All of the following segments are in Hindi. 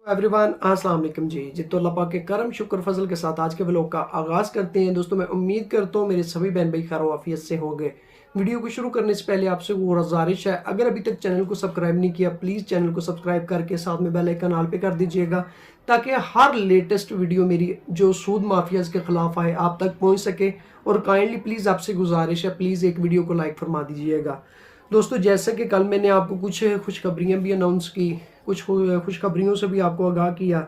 एवरीवन अस्सलाम वालेकुम जी तो अल्लाह पाक के करम शुक्र फजल के साथ आज के व्लॉग का आगाज़ करते हैं। दोस्तों मैं उम्मीद करता हूँ मेरे सभी बहन भाई खैर वाफियत से होंगे। वीडियो को शुरू करने से पहले आपसे वो गुजारिश है, अगर अभी तक चैनल को सब्सक्राइब नहीं किया प्लीज़ चैनल को सब्सक्राइब करके साथ में बेल आइकन ऑल पे कर दीजिएगा, ताकि हर लेटेस्ट वीडियो मेरी जो सूद माफियाज के खिलाफ आए आप तक पहुँच सके। और काइंडली प्लीज़ आपसे गुजारिश है, प्लीज़ एक वीडियो को लाइक फरमा दीजिएगा। दोस्तों जैसे कि कल मैंने आपको कुछ खुशखबरियाँ भी अनाउंस की, कुछ खुशखबरियों से भी आपको आगाह किया।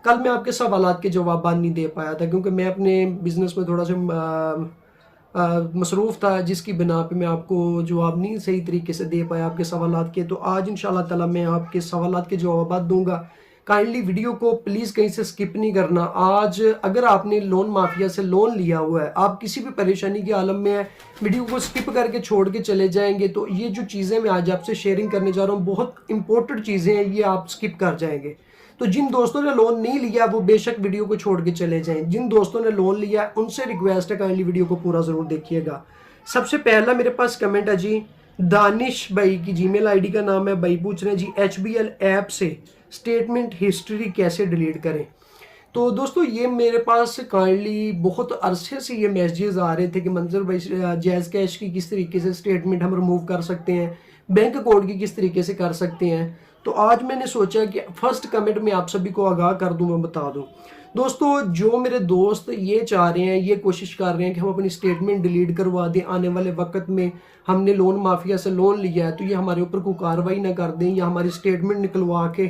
कल मैं आपके सवालात के जवाब नहीं दे पाया था क्योंकि मैं अपने बिज़नेस में थोड़ा सा मसरूफ़ था, जिसकी बिना पे मैं आपको जवाब नहीं सही तरीके से दे पाया आपके सवालात के। तो आज इंशाल्लाह ताला मैं आपके सवालात के जवाब दूंगा। काइंडली वीडियो को प्लीज़ कहीं से स्किप नहीं करना। आज अगर आपने लोन माफिया से लोन लिया हुआ है, आप किसी भी परेशानी के आलम में है, वीडियो को स्किप करके छोड़ के चले जाएंगे तो ये जो चीज़ें मैं आज आपसे शेयरिंग करने जा रहा हूँ बहुत इंपॉर्टेंट चीज़ें हैं, ये आप स्किप कर जाएंगे। तो जिन दोस्तों ने लोन नहीं लिया वो बेशक वीडियो को छोड़ के चले जाएं। जिन दोस्तों ने लोन लिया उनसे रिक्वेस्ट है काइंडली वीडियो को पूरा ज़रूर देखिएगा। सबसे पहला मेरे पास कमेंट है जी, दानिश भाई की जीमेल आईडी का नाम है, भाई पूछ रहे हैं जी HBL ऐप से स्टेटमेंट हिस्ट्री कैसे डिलीट करें। तो दोस्तों ये मेरे पास काइंडली बहुत अरसे से ये मैसेजेस आ रहे थे कि मंजर भाई जैज़ कैश की किस तरीके से स्टेटमेंट हम रिमूव कर सकते हैं, बैंक अकाउंट की किस तरीके से कर सकते हैं। तो आज मैंने सोचा कि फर्स्ट कमेंट में आप सभी को आगाह कर दूं, मैं बता दूं। दोस्तों जो मेरे दोस्त ये चाह रहे हैं, ये कोशिश कर रहे हैं कि हम अपनी स्टेटमेंट डिलीट करवा दें, आने वाले वक्त में हमने लोन माफिया से लोन लिया है तो ये हमारे ऊपर कोई कार्रवाई ना कर दें या हमारी स्टेटमेंट निकलवा के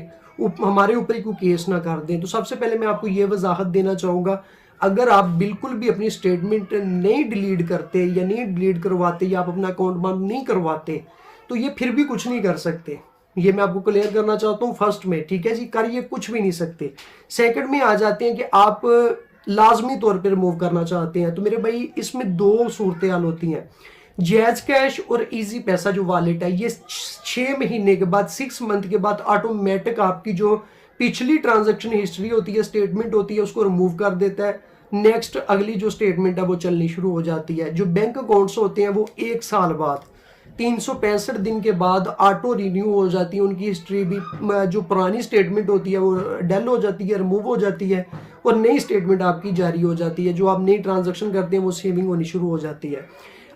हमारे ऊपर ही कोई केस ना कर दें। तो सबसे पहले मैं आपको ये वजाहत देना चाहूँगा, अगर आप बिल्कुल भी अपनी स्टेटमेंट नहीं डिलीट करते या नहीं डिलीट करवाते या आप अपना अकाउंट बंद नहीं करवाते तो ये फिर भी कुछ नहीं कर सकते। ये मैं आपको क्लियर करना चाहता हूँ फर्स्ट में, ठीक है जी, कर ये कुछ भी नहीं सकते। सेकंड में आ जाते हैं कि आप लाजमी तौर पर रिमूव करना चाहते हैं, तो मेरे भाई इसमें दो सूरत हाल होती हैं। जैज़ कैश और इजी पैसा जो वॉलेट है, ये 6 महीने के बाद 6 मंथ के बाद ऑटोमेटिक आपकी जो पिछली ट्रांजैक्शन हिस्ट्री होती है, स्टेटमेंट होती है, उसको रिमूव कर देता है। नेक्स्ट अगली जो स्टेटमेंट है वो चलनी शुरू हो जाती है। जो बैंक अकाउंट्स होते हैं वो 1 साल बाद 365 दिन के बाद ऑटो रिन्यू हो जाती है, उनकी हिस्ट्री भी जो पुरानी स्टेटमेंट होती है वो डेल हो जाती है, रिमूव हो जाती है और नई स्टेटमेंट आपकी जारी हो जाती है। जो आप नई ट्रांजैक्शन करते हैं वो सेविंग होनी शुरू हो जाती है।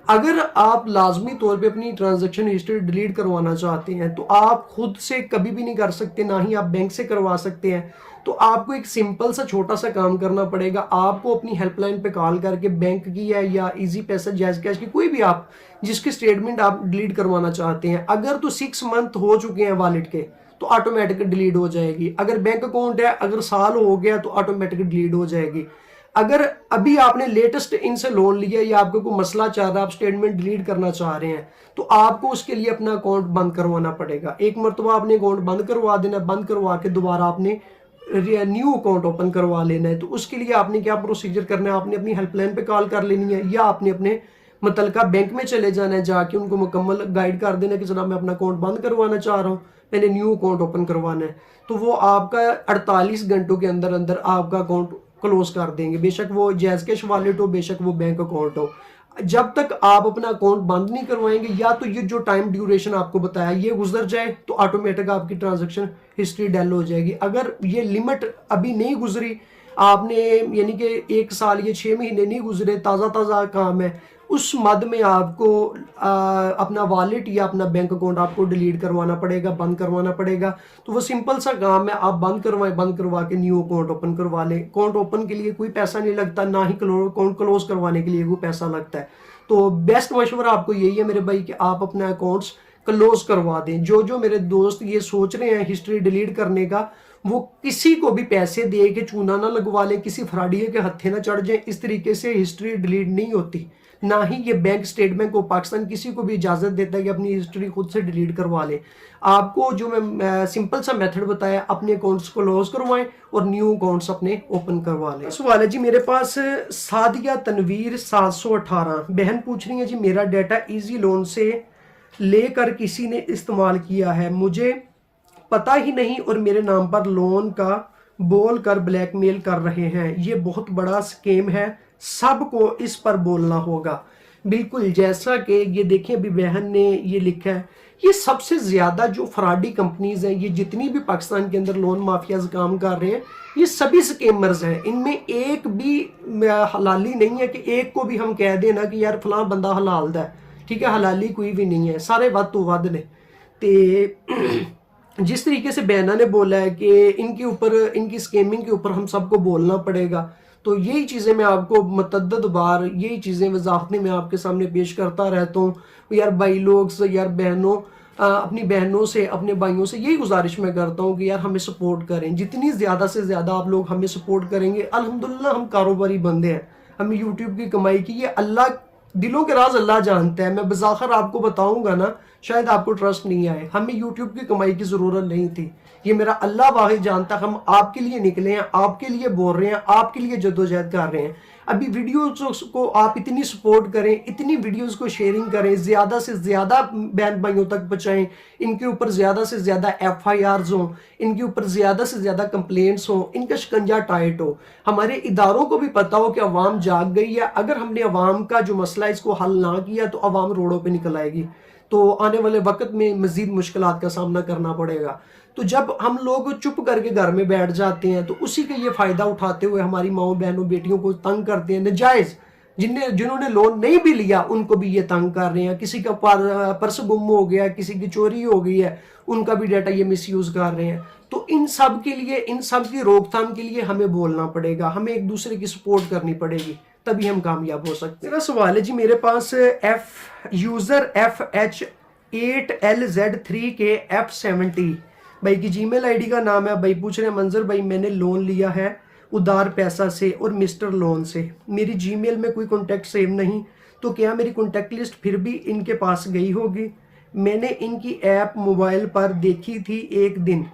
अगर आप लाजमी तौर पे अपनी ट्रांजैक्शन हिस्ट्री डिलीट करवाना चाहते हैं तो आप खुद से कभी भी नहीं कर सकते, ना ही आप बैंक से करवा सकते हैं। तो आपको एक सिंपल सा छोटा सा काम करना पड़ेगा। आपको अपनी हेल्पलाइन पे कॉल करके बैंक की है या इजी पैसा जैज़ कैश की कोई भी आप जिसकी स्टेटमेंट आप डिलीट करवाना चाहते हैं, अगर तो 6 मंथ हो चुके हैं वॉलेट के तो ऑटोमेटिक डिलीट हो जाएगी। अगर बैंक अकाउंट है, अगर साल हो गया तो ऑटोमेटिक डिलीट हो जाएगी। अगर अभी आपने लेटेस्ट इनसे लोन लिया या आपको कोई मसला चाह रहा है, आप स्टेटमेंट डिलीट करना चाह रहे हैं, तो आपको उसके लिए अपना अकाउंट बंद करवाना पड़ेगा। एक मरतबा आपने अकाउंट बंद करवा देना, बंद करवा के दोबारा आपने न्यू अकाउंट ओपन करवा लेना है। तो उसके लिए आपने क्या प्रोसीजर करना है, आपने अपनी हेल्पलाइन पे कॉल कर लेनी है या आपने अपने मुतलका बैंक में चले जाना है, जाके उनको मुकम्मल गाइड कर देना कि जनाब मैं अपना अकाउंट बंद करवाना चाह रहा हूँ, मैंने न्यू अकाउंट ओपन करवाना है। तो वो आपका 48 घंटों के अंदर अंदर आपका अकाउंट क्लोज कर देंगे, बेशक वो जैज़ कैश वॉलेट हो, बेशक वो बैंक अकाउंट हो। जब तक आप अपना अकाउंट बंद नहीं करवाएंगे या तो ये जो टाइम ड्यूरेशन आपको बताया ये गुजर जाए तो ऑटोमेटिक आपकी ट्रांजैक्शन हिस्ट्री डेल हो जाएगी। अगर ये लिमिट अभी नहीं गुजरी, आपने यानी कि 1 साल या 6 महीने नहीं गुजरे, ताज़ा ताज़ा काम है, उस मद में आपको अपना वॉलेट या अपना बैंक अकाउंट आपको डिलीट करवाना पड़ेगा, बंद करवाना पड़ेगा। तो वो सिंपल सा काम है, आप बंद करवाएं, बंद करवा के न्यू अकाउंट ओपन करवा लें। अकाउंट ओपन के लिए कोई पैसा नहीं लगता, ना ही अकाउंट क्लोज करवाने के लिए कोई पैसा लगता है। तो बेस्ट मशवरा आपको यही है मेरे भाई कि आप अपना अकाउंट्स क्लोज करवा दें। जो जो मेरे दोस्त ये सोच रहे हैं हिस्ट्री डिलीट करने का, वो किसी को भी पैसे दे के चूना ना लगवा ले, किसी फ्रॉडिये के हत्थे ना चढ़ जाए। इस तरीके से हिस्ट्री डिलीट नहीं होती, ना ही ये bank, state bank of Pakistan किसी को भी इजाजत देता है कि अपनी हिस्ट्री खुद से डिलीट करवा ले। आपको जो मैं सिंपल सा मेथड बताया, अपने अकाउंट्स को क्लोज करवाएं और न्यू अकाउंट्स अपने ओपन करवा लें। सवाल है जी मेरे पास सादिया तनवीर 718 बहन पूछ रही है जी, मेरा डाटा इजी लोन से लेकर किसी ने इस्तेमाल किया है, मुझे पता ही नहीं और मेरे नाम पर लोन का बोल कर ब्लैकमेल कर रहे हैं। ये बहुत बड़ा स्कीम है, सबको इस पर बोलना होगा। बिल्कुल जैसा कि ये देखिए अभी बहन ने ये लिखा है ये सबसे ज्यादा जो फ्रॉडी कंपनीज हैं, ये जितनी भी पाकिस्तान के अंदर लोन माफियाज काम कर रहे हैं, ये सभी स्कैमर्स हैं। इनमें एक भी हलाली नहीं है कि एक को भी हम कह देना कि यार फलां बंदा हलाल दा है, ठीक है, हलाली कोई भी नहीं है, सारे वध तो वध ने। ते जिस तरीके से बैना ने बोला है कि इनके ऊपर, इनकी स्कैमिंग के ऊपर हम सबको बोलना पड़ेगा, तो यही चीज़ें मैं आपको मतअद्दद बार, यही चीज़ें वजाहतें मैं आपके सामने पेश करता रहता हूँ। यार भाई लोग से, यार बहनों, अपनी बहनों से, अपने भाइयों से यही गुजारिश मैं करता हूँ कि यार हमें सपोर्ट करें। जितनी ज़्यादा से ज़्यादा आप लोग हमें सपोर्ट करेंगे, अल्हम्दुलिल्लाह हम कारोबारी बंदे हैं, हमें यूट्यूब की कमाई की, ये अल्लाह, दिलों के राज अल्लाह जानता है। मैं बज़ाखिर आपको बताऊंगा ना, शायद आपको ट्रस्ट नहीं आए, हमें यूट्यूब की कमाई की ज़रूरत नहीं थी, ये मेरा अल्लाह वाहिद जानता। हम आपके लिए निकले हैं, आपके लिए बोल रहे हैं, आपके लिए जद्दोजहद कर रहे हैं। अभी वीडियोस को आप इतनी सपोर्ट करें, इतनी वीडियोस को शेयरिंग करें, ज़्यादा से ज़्यादा बहन भाइयों तक पहुँचाएं, इनके ऊपर ज़्यादा से ज़्यादा FIRs हों, इनके ऊपर ज़्यादा से ज़्यादा कंप्लेंट्स हों, इनका शिकंजा टाइट हो। हमारे इदारों को भी पता हो कि अवाम जाग गई है। अगर हमने अवाम का जो मसला है इसको हल ना किया तो अवाम रोडों पर निकल आएगी, तो आने वाले वक्त में मजीद मुश्किलात का सामना करना पड़ेगा। तो जब हम लोग चुप करके घर में बैठ जाते हैं तो उसी का ये फायदा उठाते हुए हमारी माओ बहनों बेटियों को तंग करते हैं, नजायज। जिन्होंने लोन नहीं भी लिया उनको भी ये तंग कर रहे हैं। किसी का पर्स गुम हो गया, किसी की चोरी हो गई है, उनका भी डाटा ये मिसयूज कर रहे हैं। तो इन सब के लिए, इन सब की रोकथाम के लिए हमें बोलना पड़ेगा, हमें एक दूसरे की सपोर्ट करनी पड़ेगी, तभी हम कामयाब हो सकते हैं। मेरा सवाल है जी, मेरे पास यूजर FH8LZ3 के F70 भाई की जीमेल आईडी का नाम है। भाई पूछ रहे हैं, मंजर भाई मैंने लोन लिया है उधार पैसा से और मिस्टर लोन से, मेरी जीमेल में कोई कॉन्टैक्ट सेव नहीं, तो क्या मेरी कॉन्टैक्ट लिस्ट फिर भी इनके पास गई होगी? मैंने इनकी ऐप मोबाइल पर देखी थी एक दिन।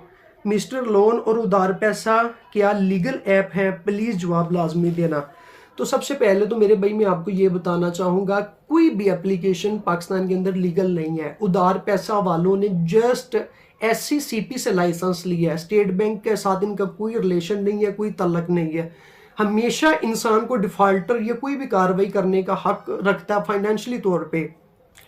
मिस्टर लोन और उधार पैसा क्या लीगल ऐप है? प्लीज़ जवाब लाजमी देना। तो सबसे पहले तो मेरे भाई मैं आपको ये बताना चाहूँगा, कोई भी एप्लीकेशन पाकिस्तान के अंदर लीगल नहीं है। उधार पैसा वालों ने जस्ट SCCP से लाइसेंस लिया है, स्टेट बैंक के साथ इनका कोई रिलेशन नहीं है, कोई तल्लक नहीं है। हमेशा इंसान को डिफॉल्टर या कोई भी कार्रवाई करने का हक रखता है फाइनेंशियली तौर पे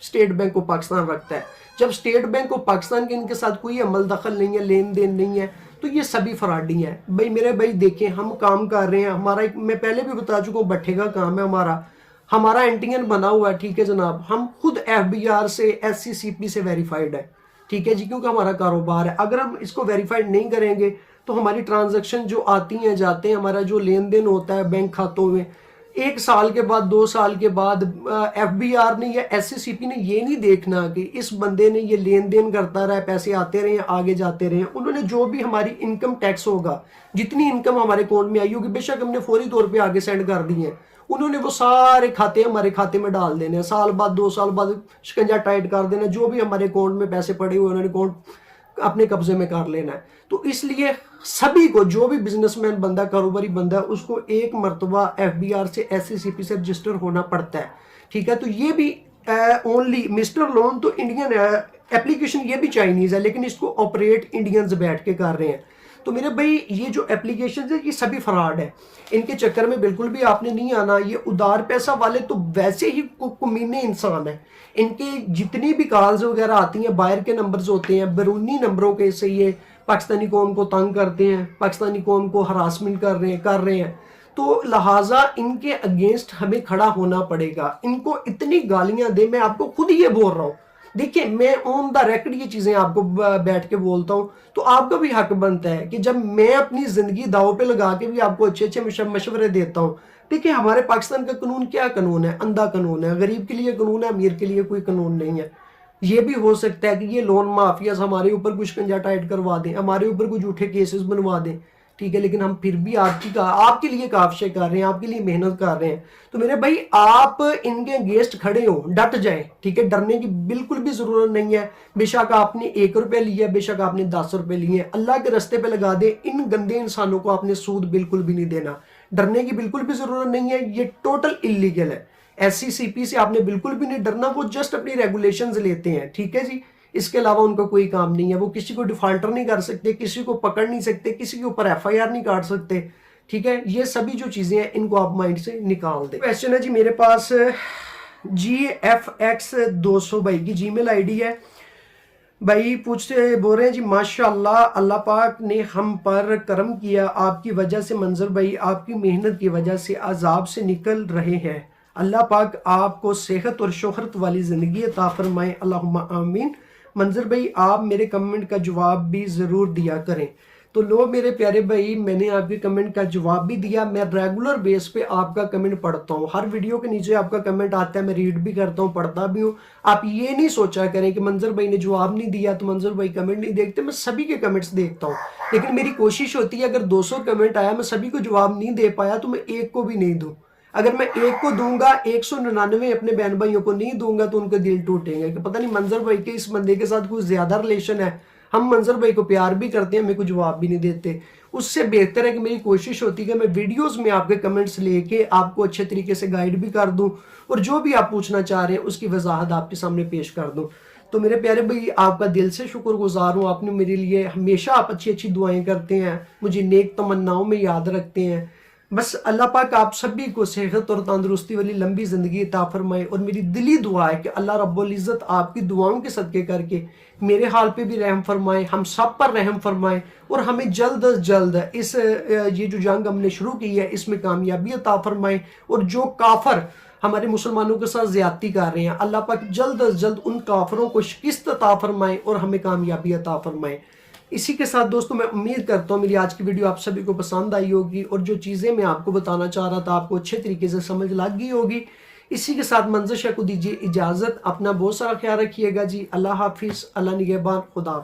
स्टेट बैंक को पाकिस्तान रखता है। जब स्टेट बैंक को पाकिस्तान के इनके साथ कोई अमल दखल नहीं है, लेन देन नहीं है, तो ये सभी फ्रॉडी हैं। भाई मेरे भाई देखें, हम काम कर रहे हैं, हमारा एक, मैं पहले भी बता चुका हूँ, भट्ठे का काम है हमारा एंटीएन बना हुआ है, ठीक है जनाब। हम खुद FBR से, SCCP से वेरीफाइड है, ठीक है जी, क्योंकि हमारा कारोबार है। अगर हम इसको वेरीफाइड नहीं करेंगे तो हमारी ट्रांजैक्शन जो आती हैं जाते हैं, हमारा जो लेन देन होता है बैंक खातों में, 1 साल के बाद, 2 साल के बाद FBR ने या SCCP ने ये नहीं देखना कि इस बंदे ने ये लेन देन करता रहा, पैसे आते रहे, आगे जाते रहे। उन्होंने जो भी हमारी इनकम टैक्स होगा, जितनी इनकम हमारे अकाउंट में आई होगी, बेशक हमने फौरी तौर पे आगे सेंड कर दी है, उन्होंने वो सारे खाते हमारे खाते में डाल देने हैं। साल बाद, 2 साल बाद शिकंजा टाइट कर देना, जो भी हमारे अकाउंट में पैसे पड़े हुए उन्होंने अकाउंट अपने कब्जे में कर लेना है। तो इसलिए सभी को, जो भी बिजनेसमैन बंदा, कारोबारी बंदा है, उसको एक मरतबा FBR से, SCCP से रजिस्टर होना पड़ता है, ठीक है। तो ये भी ओनली मिस्टर लोन तो इंडियन एप्लीकेशन, ये भी चाइनीज है, लेकिन इसको ऑपरेट इंडियंस बैठ के कर रहे हैं। तो मेरे भाई ये जो एप्लीकेशन है ये सभी फ्रॉड है, इनके चक्कर में बिल्कुल भी आपने नहीं आना। ये उधार पैसा वाले तो वैसे ही कमीने इंसान है, इनके जितनी भी कॉल्स वगैरह आती हैं, बाहर के नंबर्स होते हैं, बैरूनी नंबरों के से ये पाकिस्तानी कौम को तंग करते हैं, पाकिस्तानी कौम को हरासमेंट कर रहे हैं। तो लिहाजा इनके अगेंस्ट हमें खड़ा होना पड़ेगा। इनको इतनी गालियां दे, मैं आपको खुद ये बोल रहा हूँ, देखिए मैं ऑन द रेकर्ड ये चीजें आपको बैठ के बोलता हूँ, तो आपका भी हक बनता है कि जब मैं अपनी जिंदगी दाव पे लगा के भी आपको अच्छे अच्छे मशवरे देता हूँ। देखिए हमारे पाकिस्तान का कानून क्या कानून है? अंधा कानून है। गरीब के लिए कानून है, अमीर के लिए कोई कानून नहीं है। ये भी हो सकता है कि ये लोन माफियाज हमारे ऊपर कुछ शिकंजा टाइट करवा दें, हमारे ऊपर कुछ झूठे केसेस बनवा दें, ठीक है, लेकिन हम फिर भी आपके लिए काफिशें कर रहे हैं, आपके लिए मेहनत कर रहे हैं। तो मेरे भाई आप इनके अगेंस्ट खड़े हो, डट जाए, ठीक है, डरने की बिल्कुल भी जरूरत नहीं है। बेशक आपने 1 रुपये लिया, बेशक आपने 10 रुपये लिए, अल्लाह के रास्ते पे लगा दे। इन गंदे इंसानों को आपने सूद बिल्कुल भी नहीं देना, डरने की बिल्कुल भी जरूरत नहीं है, ये टोटल इलीगल है। SCCP से आपने बिल्कुल भी नहीं डरना, वो जस्ट अपनी रेगुलेशंस लेते हैं, ठीक है जी, इसके अलावा उनका कोई काम नहीं है। वो किसी को डिफॉल्टर नहीं कर सकते, किसी को पकड़ नहीं सकते, किसी के ऊपर FIR नहीं काट सकते, ठीक है। ये सभी जो चीजें हैं इनको आप माइंड से निकाल दें। क्वेश्चन है जी मेरे पास GFX200 भाई की जीमेल आईडी है। भाई पूछते बोल रहे हैं जी, माशाअल्लाह अल्लाह पाक ने हम पर करम किया, आपकी वजह से मंजर भाई आपकी मेहनत की वजह से अजाब से निकल रहे हैं। अल्लाह पाक आपको सेहत और शोहरत वाली ज़िंदगी अता फरमाए, अल्लाहुम्मा आमीन। मंजर भाई आप मेरे कमेंट का जवाब भी ज़रूर दिया करें। तो लो मेरे प्यारे भाई, मैंने आपके कमेंट का जवाब भी दिया। मैं रेगुलर बेस पे आपका कमेंट पढ़ता हूँ, हर वीडियो के नीचे आपका कमेंट आता है, मैं रीड भी करता हूँ, पढ़ता भी हूँ। आप ये नहीं सोचा करें कि मंजर भाई ने जवाब नहीं दिया तो मंजर भाई कमेंट नहीं देखते। मैं सभी के कमेंट्स देखता हूँ, लेकिन मेरी कोशिश होती है अगर 200 कमेंट आया, मैं सभी को जवाब नहीं दे पाया तो मैं एक को भी नहीं दूँ। अगर मैं एक को दूंगा, 199 अपने बहन भाइयों को नहीं दूंगा तो उनके दिल टूटेंगे कि पता नहीं मंजर भाई के इस बंदे के साथ कुछ ज्यादा रिलेशन है। हम मंजर भाई को प्यार भी करते हैं, मेरे को जवाब भी नहीं देते। उससे बेहतर है कि मेरी कोशिश होती है कि मैं वीडियोस में आपके कमेंट्स लेके आपको अच्छे तरीके से गाइड भी कर दूं और जो भी आप पूछना चाह रहे हैं उसकी वजाहत आपके सामने पेश कर दूं। तो मेरे प्यारे भाई आपका दिल से शुक्रगुजार हूँ, आपने मेरे लिए हमेशा आप अच्छी अच्छी दुआएं करते हैं, मुझे नेक तमन्नाओं में याद रखते हैं। बस अल्लाह पाक आप सभी को सेहत और तंदुरुस्ती वाली लंबी ज़िंदगी अता फरमाए। और मेरी दिली दुआ है कि अल्लाह रब्बुल इज़्ज़त आपकी दुआओं के सदके करके मेरे हाल पे भी रहम फरमाए, हम सब पर रहम फरमाए और हमें जल्द अज जल्द इस ये जो जंग हमने शुरू की है इसमें कामयाबी अता फरमाए। और जो काफर हमारे मुसलमानों के साथ ज्यादती कर रहे हैं, अल्लाह पाक जल्द अज जल्द उन काफरों को शिकस्त अता फरमाए और हमें कामयाबी अता फरमाए। इसी के साथ दोस्तों मैं उम्मीद करता हूँ मेरी आज की वीडियो आप सभी को पसंद आई होगी और जो चीज़ें मैं आपको बताना चाह रहा था आपको अच्छे तरीके से समझ लग गई होगी। इसी के साथ मंजर शाह को दीजिए इजाज़त, अपना बहुत सारा ख्याल रखिएगा जी। अल्लाह हाफिज़, अल्लाह निगहबान, खुदा।